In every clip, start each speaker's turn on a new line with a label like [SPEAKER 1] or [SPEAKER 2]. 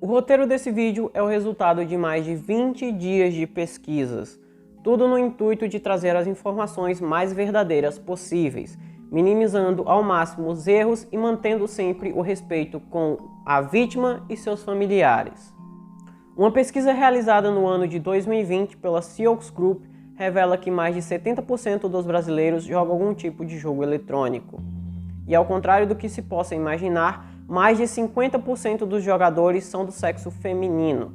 [SPEAKER 1] O roteiro desse vídeo é o resultado de mais de 20 dias de pesquisas, tudo no intuito de trazer as informações mais verdadeiras possíveis, minimizando ao máximo os erros e mantendo sempre o respeito com a vítima e seus familiares. Uma pesquisa realizada no ano de 2020 pela Sioux Group revela que mais de 70% dos brasileiros jogam algum tipo de jogo eletrônico. E ao contrário do que se possa imaginar, mais de 50% dos jogadores são do sexo feminino.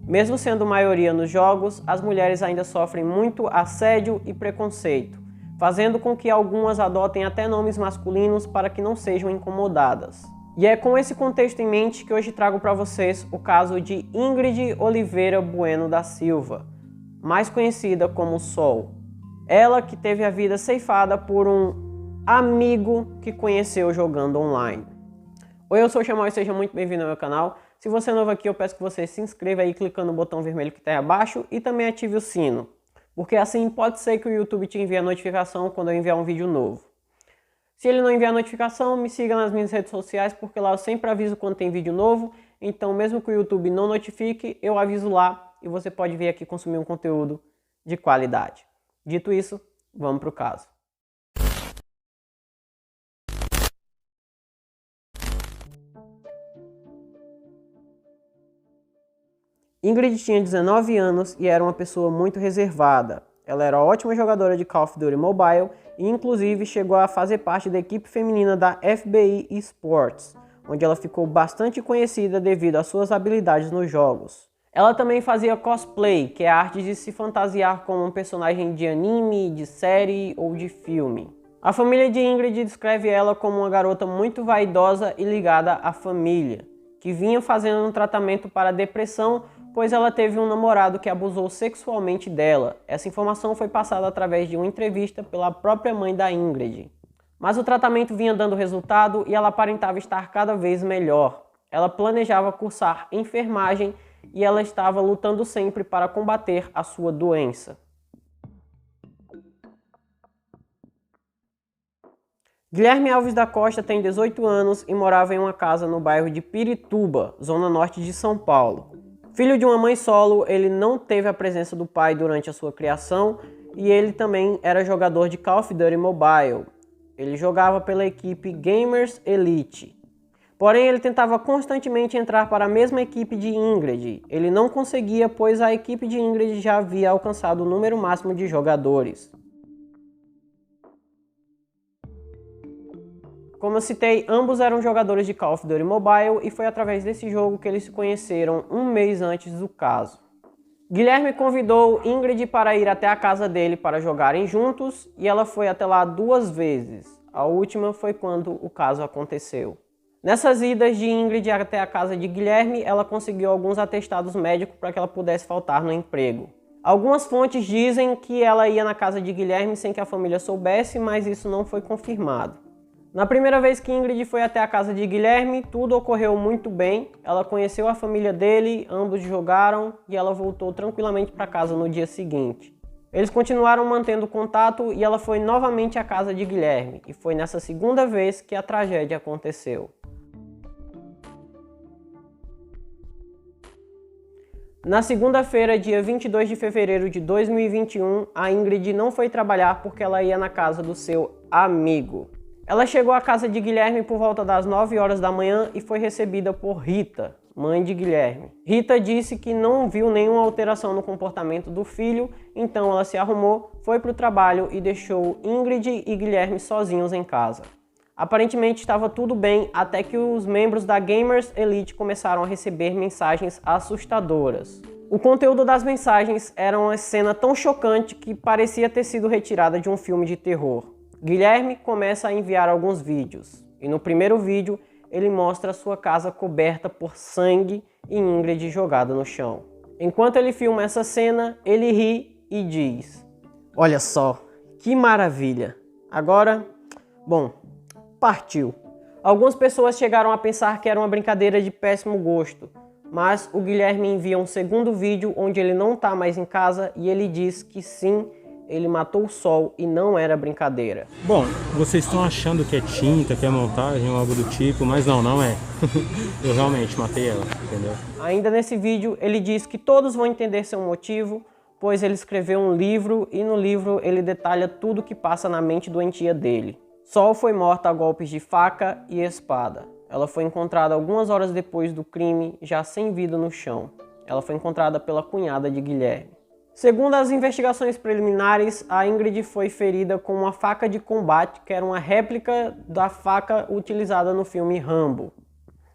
[SPEAKER 1] Mesmo sendo maioria nos jogos, as mulheres ainda sofrem muito assédio e preconceito, fazendo com que algumas adotem até nomes masculinos para que não sejam incomodadas. E é com esse contexto em mente que hoje trago para vocês o caso de Ingrid Oliveira Bueno da Silva, mais conhecida como Sol. Ela que teve a vida ceifada por um amigo que conheceu jogando online. Oi, eu sou o Chamal e seja muito bem-vindo ao meu canal. Se você é novo aqui, eu peço que você se inscreva aí clicando no botão vermelho que está aí abaixo e também ative o sino, porque assim pode ser que o YouTube te envie a notificação quando eu enviar um vídeo novo. Se ele não enviar notificação, me siga nas minhas redes sociais, porque lá eu sempre aviso quando tem vídeo novo, então mesmo que o YouTube não notifique, eu aviso lá e você pode vir aqui consumir um conteúdo de qualidade. Dito isso, vamos para o caso. Ingrid tinha 19 anos e era uma pessoa muito reservada. Ela era ótima jogadora de Call of Duty Mobile e inclusive chegou a fazer parte da equipe feminina da FBI Esports, onde ela ficou bastante conhecida devido às suas habilidades nos jogos. Ela também fazia cosplay, que é a arte de se fantasiar como um personagem de anime, de série ou de filme. A família de Ingrid descreve ela como uma garota muito vaidosa e ligada à família, que vinha fazendo um tratamento para depressão, pois ela teve um namorado que abusou sexualmente dela. Essa informação foi passada através de uma entrevista pela própria mãe da Ingrid. Mas o tratamento vinha dando resultado e ela aparentava estar cada vez melhor. Ela planejava cursar enfermagem e ela estava lutando sempre para combater a sua doença. Guilherme Alves da Costa tem 18 anos e morava em uma casa no bairro de Pirituba, zona norte de São Paulo. Filho de uma mãe solo, ele não teve a presença do pai durante a sua criação e ele também era jogador de Call of Duty Mobile. Ele jogava pela equipe Gamers Elite. Porém, ele tentava constantemente entrar para a mesma equipe de Ingrid. Ele não conseguia, pois a equipe de Ingrid já havia alcançado o número máximo de jogadores. Como eu citei, ambos eram jogadores de Call of Duty Mobile e foi através desse jogo que eles se conheceram um mês antes do caso. Guilherme convidou Ingrid para ir até a casa dele para jogarem juntos e ela foi até lá 2 vezes. A última foi quando o caso aconteceu. Nessas idas de Ingrid até a casa de Guilherme, ela conseguiu alguns atestados médicos para que ela pudesse faltar no emprego. Algumas fontes dizem que ela ia na casa de Guilherme sem que a família soubesse, mas isso não foi confirmado. Na primeira vez que Ingrid foi até a casa de Guilherme, tudo ocorreu muito bem. Ela conheceu a família dele, ambos jogaram e ela voltou tranquilamente para casa no dia seguinte. Eles continuaram mantendo contato e ela foi novamente à casa de Guilherme. E foi nessa segunda vez que a tragédia aconteceu. Na segunda-feira, dia 22 de fevereiro de 2021, a Ingrid não foi trabalhar porque ela ia na casa do seu amigo. Ela chegou à casa de Guilherme por volta das 9 horas da manhã e foi recebida por Rita, mãe de Guilherme. Rita disse que não viu nenhuma alteração no comportamento do filho, então ela se arrumou, foi para o trabalho e deixou Ingrid e Guilherme sozinhos em casa. Aparentemente estava tudo bem até que os membros da Gamers Elite começaram a receber mensagens assustadoras. O conteúdo das mensagens era uma cena tão chocante que parecia ter sido retirada de um filme de terror. Guilherme começa a enviar alguns vídeos, e no primeiro vídeo ele mostra sua casa coberta por sangue e Ingrid jogada no chão. Enquanto ele filma essa cena, ele ri e diz: "Olha só, que maravilha! Agora, bom, partiu." Algumas pessoas chegaram a pensar que era uma brincadeira de péssimo gosto, mas o Guilherme envia um segundo vídeo onde ele não está mais em casa e ele diz que sim, ele matou o sol e não era brincadeira.
[SPEAKER 2] Bom, vocês estão achando que é tinta, que é montagem ou algo do tipo, mas não é. Eu realmente matei ela, entendeu?
[SPEAKER 1] Ainda nesse vídeo ele diz que todos vão entender seu motivo, pois ele escreveu um livro e no livro ele detalha tudo que passa na mente doentia dele. Sol foi morta a golpes de faca e espada. Ela foi encontrada algumas horas depois do crime, já sem vida no chão. Ela foi encontrada pela cunhada de Guilherme. Segundo as investigações preliminares, a Ingrid foi ferida com uma faca de combate, que era uma réplica da faca utilizada no filme Rambo.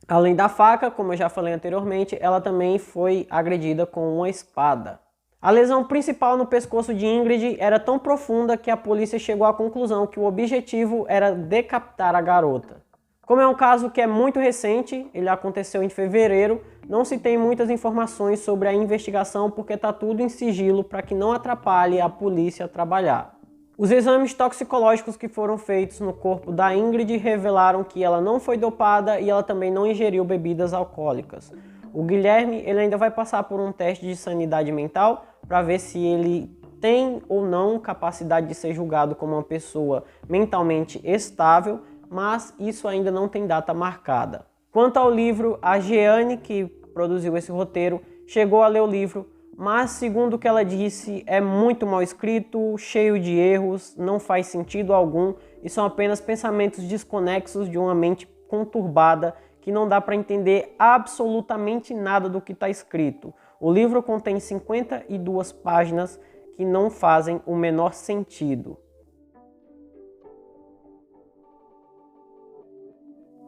[SPEAKER 1] Além da faca, como eu já falei anteriormente, ela também foi agredida com uma espada. A lesão principal no pescoço de Ingrid era tão profunda que a polícia chegou à conclusão que o objetivo era decapitar a garota. Como é um caso que é muito recente, ele aconteceu em fevereiro, não se tem muitas informações sobre a investigação porque está tudo em sigilo para que não atrapalhe a polícia a trabalhar. Os exames toxicológicos que foram feitos no corpo da Ingrid revelaram que ela não foi dopada e ela também não ingeriu bebidas alcoólicas. O Guilherme ele ainda vai passar por um teste de sanidade mental para ver se ele tem ou não capacidade de ser julgado como uma pessoa mentalmente estável, mas isso ainda não tem data marcada. Quanto ao livro, a Jeane, que produziu esse roteiro, chegou a ler o livro, mas segundo o que ela disse, é muito mal escrito, cheio de erros, não faz sentido algum e são apenas pensamentos desconexos de uma mente conturbada que não dá para entender absolutamente nada do que está escrito. O livro contém 52 páginas que não fazem o menor sentido.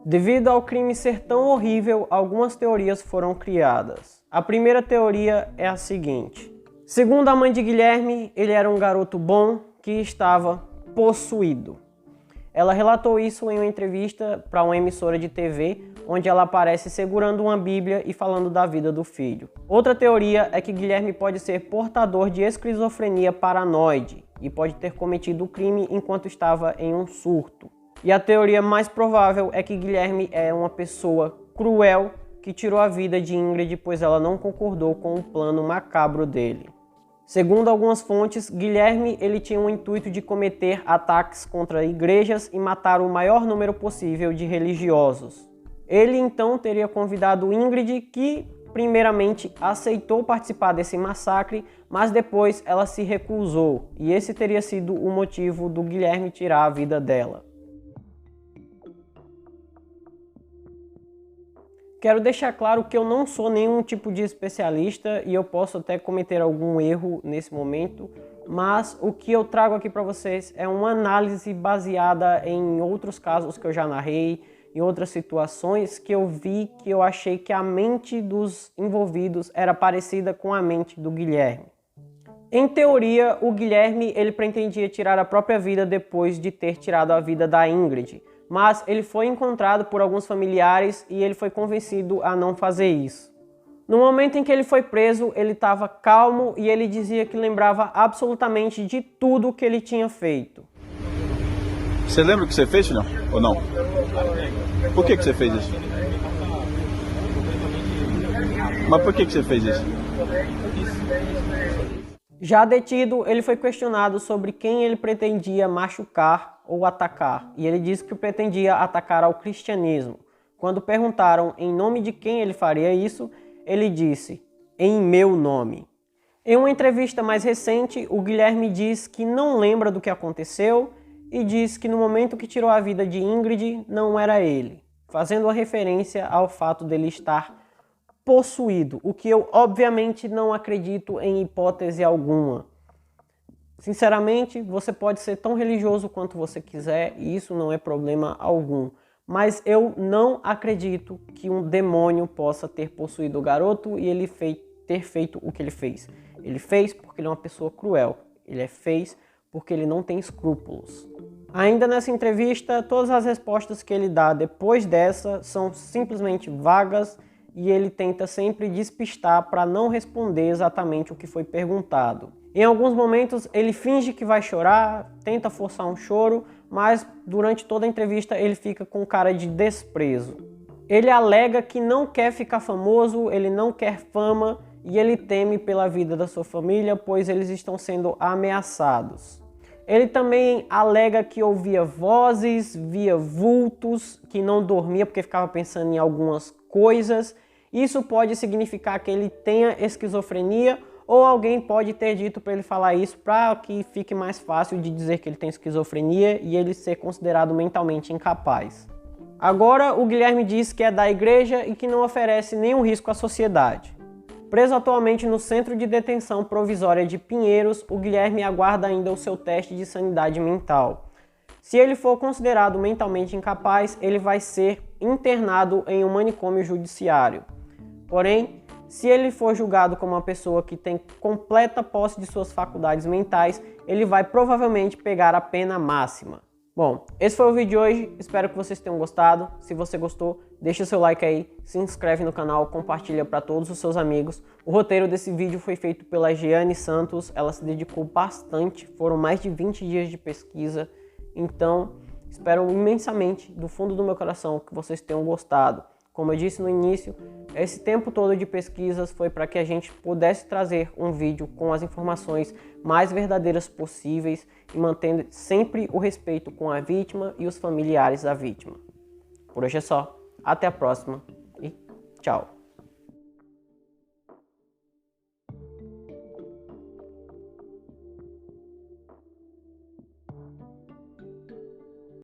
[SPEAKER 1] Devido ao crime ser tão horrível, algumas teorias foram criadas. A primeira teoria é a seguinte. Segundo a mãe de Guilherme, ele era um garoto bom que estava possuído. Ela relatou isso em uma entrevista para uma emissora de TV, onde ela aparece segurando uma Bíblia e falando da vida do filho. Outra teoria é que Guilherme pode ser portador de esquizofrenia paranoide e pode ter cometido o crime enquanto estava em um surto. E a teoria mais provável é que Guilherme é uma pessoa cruel que tirou a vida de Ingrid pois ela não concordou com o plano macabro dele. Segundo algumas fontes, Guilherme ele tinha o intuito de cometer ataques contra igrejas e matar o maior número possível de religiosos. Ele então teria convidado Ingrid, que primeiramente aceitou participar desse massacre, mas depois ela se recusou, e esse teria sido o motivo do Guilherme tirar a vida dela. Quero deixar claro que eu não sou nenhum tipo de especialista e eu posso até cometer algum erro nesse momento, mas o que eu trago aqui para vocês é uma análise baseada em outros casos que eu já narrei, em outras situações que eu vi que eu achei que a mente dos envolvidos era parecida com a mente do Guilherme. Em teoria, o Guilherme ele pretendia tirar a própria vida depois de ter tirado a vida da Ingrid, mas ele foi encontrado por alguns familiares e ele foi convencido a não fazer isso. No momento em que ele foi preso, ele estava calmo e ele dizia que lembrava absolutamente de tudo que ele tinha feito.
[SPEAKER 3] Você lembra o que você fez, filhão? Ou não? Por que você fez isso? Mas por que você fez isso?
[SPEAKER 1] Já detido, ele foi questionado sobre quem ele pretendia machucar ou atacar, e ele disse que pretendia atacar ao cristianismo. Quando perguntaram em nome de quem ele faria isso, ele disse, em meu nome. Em uma entrevista mais recente, o Guilherme diz que não lembra do que aconteceu e diz que no momento que tirou a vida de Ingrid, não era ele, fazendo uma referência ao fato dele estar possuído, o que eu obviamente não acredito em hipótese alguma. Sinceramente, você pode ser tão religioso quanto você quiser e isso não é problema algum. Mas eu não acredito que um demônio possa ter possuído o garoto e ele ter feito o que ele fez. Ele fez porque ele é uma pessoa cruel. Ele fez porque ele não tem escrúpulos. Ainda nessa entrevista, todas as respostas que ele dá depois dessa são simplesmente vagas e ele tenta sempre despistar para não responder exatamente o que foi perguntado. Em alguns momentos ele finge que vai chorar, tenta forçar um choro, mas durante toda a entrevista ele fica com cara de desprezo. Ele alega que não quer ficar famoso, ele não quer fama e ele teme pela vida da sua família, pois eles estão sendo ameaçados. Ele também alega que ouvia vozes, via vultos, que não dormia porque ficava pensando em algumas coisas. Isso pode significar que ele tenha esquizofrenia, ou alguém pode ter dito para ele falar isso para que fique mais fácil de dizer que ele tem esquizofrenia e ele ser considerado mentalmente incapaz. Agora, o Guilherme diz que é da igreja e que não oferece nenhum risco à sociedade. Preso atualmente no Centro de Detenção Provisória de Pinheiros, o Guilherme aguarda ainda o seu teste de sanidade mental. Se ele for considerado mentalmente incapaz, ele vai ser internado em um manicômio judiciário. Porém, se ele for julgado como uma pessoa que tem completa posse de suas faculdades mentais, ele vai provavelmente pegar a pena máxima. Bom, esse foi o vídeo de hoje, espero que vocês tenham gostado. Se você gostou, deixa seu like aí, se inscreve no canal, compartilha para todos os seus amigos. O roteiro desse vídeo foi feito pela Giane Santos, ela se dedicou bastante, foram mais de 20 dias de pesquisa. Então, espero imensamente, do fundo do meu coração, que vocês tenham gostado. Como eu disse no início, esse tempo todo de pesquisas foi para que a gente pudesse trazer um vídeo com as informações mais verdadeiras possíveis e mantendo sempre o respeito com a vítima e os familiares da vítima. Por hoje é só. Até a próxima e tchau.